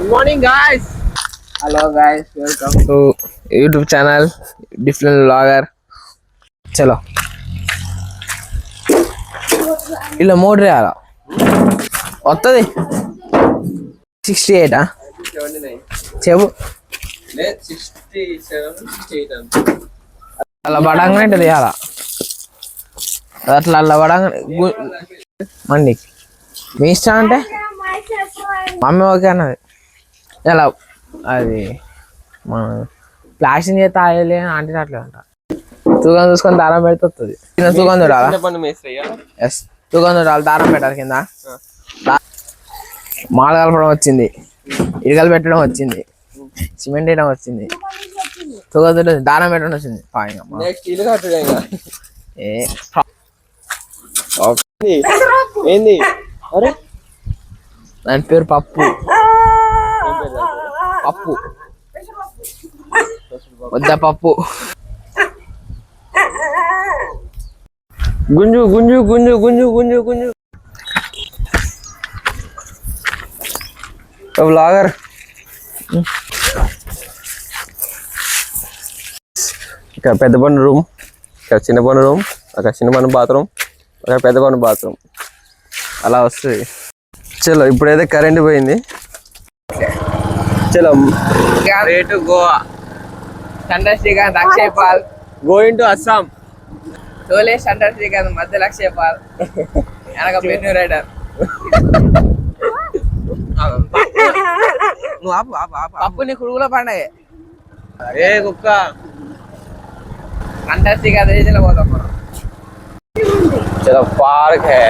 Good morning, guys. Hello, guys. Welcome to YouTube channel, Different Vlogger. चलो ఇలా mode రాయాల వస్తుంది 68 చెప్పు అలా పడంగానే అంటే తీయాల అట్లా అలా పడంగానే మండి మీ ఇష్టం అంటే మమ్మీ ఓకే అన్నది ఇలా అది మన ప్లాస్టింగ్ చేస్తే ఆయాలి అంటే అట్లే అంట తూకం చూసుకొని దారం పెడితే వస్తుంది కింద తూకం చూడాలా ఎస్ తూకం చూడాలి దారం పెట్టాలి కింద మాల కలపడం వచ్చింది ఇటుకలు పెట్టడం వచ్చింది సిమెంట్ వేయడం వచ్చింది తూకం చూడ దారం పెట్టడం వచ్చింది దాని పేరు పప్పు పప్పు వద్ద పప్పు గుంజు గుంజు గుంజు గుంజు గుంజు గుంజు వ్లాగర్ ఇక్కడ పెద్ద పన్ను రూమ్ ఇక్కడ చిన్న పన్ను రూమ్ అక్కడ చిన్న పన్ను బాత్రూమ్ అక్కడ పెద్ద పన్ను బాత్రూమ్ అలా వస్తుంది చలో ఇప్పుడైతే కరెంట్ పోయింది చలో to Goa centre Srikanth Akshay Pal going to Assam తోలే సెంటర్ శ్రీకాంత్ మధ్యలో అక్షయ్ పాల్ వెనక పెన్ను రైడర్ నువ్వు ఆపు ఆపు ఆపు పప్పు నీ కుడుగులో పండగ ఏ కుక్క సెంటర్ శ్రీకాంత్ రీతిలో పోతాం మనం చలో పార్క్ హే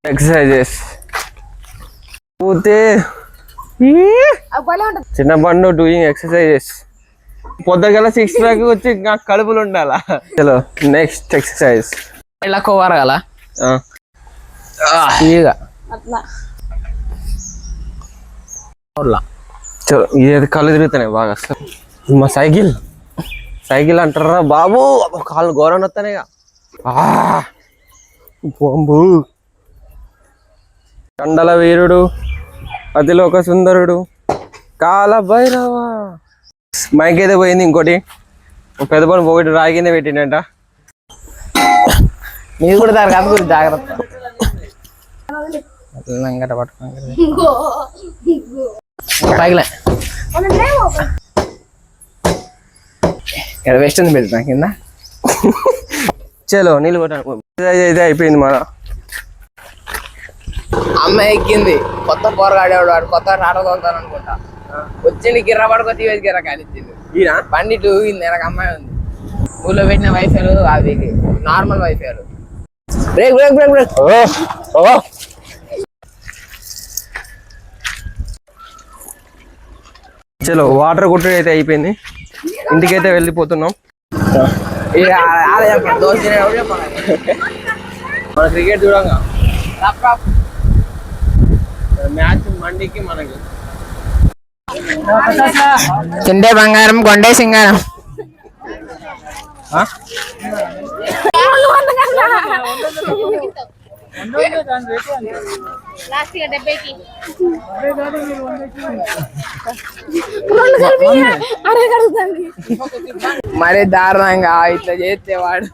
एक्सरसाइजेस చిన్న బండు డూయింగ్ ఎక్సర్సైజెస్ పొద్దుగల 6 ప్యాక్ వచ్చి కడుపులు ఉండాలా చలో నెక్స్ట్ ఎక్సర్సైజ్ ఇలా కోవరగల చలో ఇది కళ్ళు తిరుగుతున్నాయి బాగా మా సైకిల్ అంటారా బాబు కాళ్ళు ఘోరం వస్తానే బాంబు కండల వీరుడు అతిలోక సుందరుడు కాల భైరవ మైక్ అయితే పోయింది ఇంకోటి పెద్ద పని ఒకటి రాయి కింద పెట్టిండంట మీరు కూడా దాని కాదు జాగ్రత్త పైకిలే ఇక్కడ వెస్ట్ ఉంది పెడతా కింద చలో నీళ్ళు కొట్టాను అయితే అయిపోయింది మన అమ్మ ఎక్కింది కొత్త పోరగాడేవాడు వాడు కొత్త ఆట తోలుతాను అనుకుంటా వచ్చింది గిర్ర పడుకో తీవేసి గిర్ర కాలిచ్చింది బండి ఊగింది నాకు అమ్మాయి ఉంది ఊళ్ళో పెట్టిన వైఫైలు అవి నార్మల్ వైఫైలు బ్రేక్ బ్రేక్ బ్రేక్ బ్రేక్ చలో వాటర్ కొట్టుడు అయితే అయిపోయింది ఇంటికైతే వెళ్ళిపోతున్నాం మన క్రికెట్ చూడంగా మ్యాచ్ మండికి మనకి తింటే బంగారం కొండే సింగారం మరి దారుణంగా ఇట్లా చేస్తే వాడు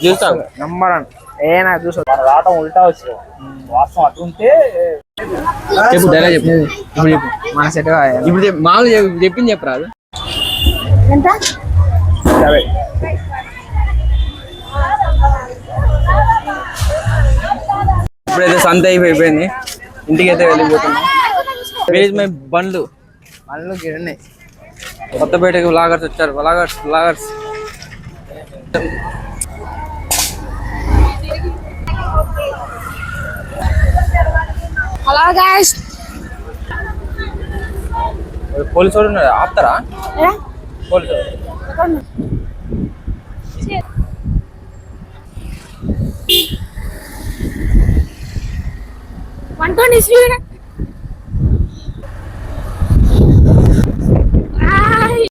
చూస్తాను నమ్మరం ఏనా చూసా రావటం ఉల్టా వచ్చు వాస్తవం అటుంటే చెప్పు డైలాగ్ చెప్పు ఇప్పుడు చెప్పు మన సెట్ ఇప్పుడు మామూలు చెప్పింది చెప్పరాదు సరే ఇప్పుడైతే సంత అయిపోయింది ఇంటికి అయితే వెళ్ళిపోతున్నాం మై బండ్లు గిరణాయి కొత్తపేటకి వ్లాగర్స్ వచ్చారు వ్లాగర్స్ హలో గైస్ పోలీసు వాడు ఉన్నాడు ఆపుతారా పోలీసు 120 స్పీడ్